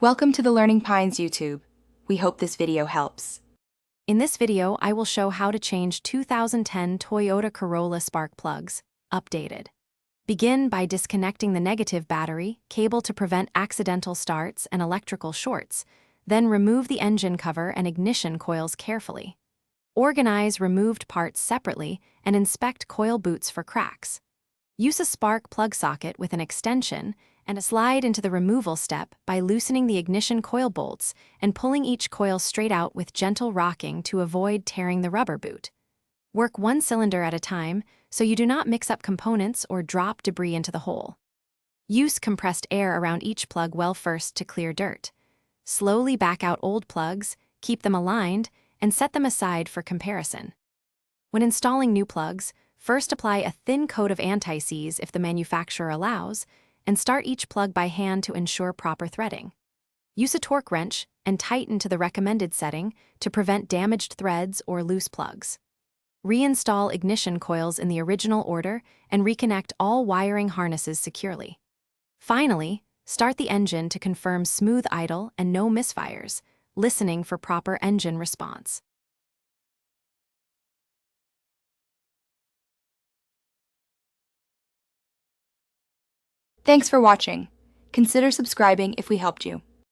Welcome to the Learning Pines YouTube. We hope this video helps. In this video, I will show how to change 2010 Toyota Corolla spark plugs, updated. Begin by disconnecting the negative battery cable to prevent accidental starts and electrical shorts, then remove the engine cover and ignition coils carefully. Organize removed parts separately and inspect coil boots for cracks. Use a spark plug socket with an extension and a slide into the removal step by loosening the ignition coil bolts and pulling each coil straight out with gentle rocking to avoid tearing the rubber boot. Work one cylinder at a time so you do not mix up components or drop debris into the hole. Use compressed air around each plug well first to clear dirt. Slowly back out old plugs, keep them aligned, and set them aside for comparison. When installing new plugs, first apply a thin coat of anti-seize if the manufacturer allows, and start each plug by hand to ensure proper threading. Use a torque wrench and tighten to the recommended setting to prevent damaged threads or loose plugs. Reinstall ignition coils in the original order and reconnect all wiring harnesses securely. Finally, start the engine to confirm smooth idle and no misfires, listening for proper engine response. Thanks for watching. Consider subscribing if we helped you.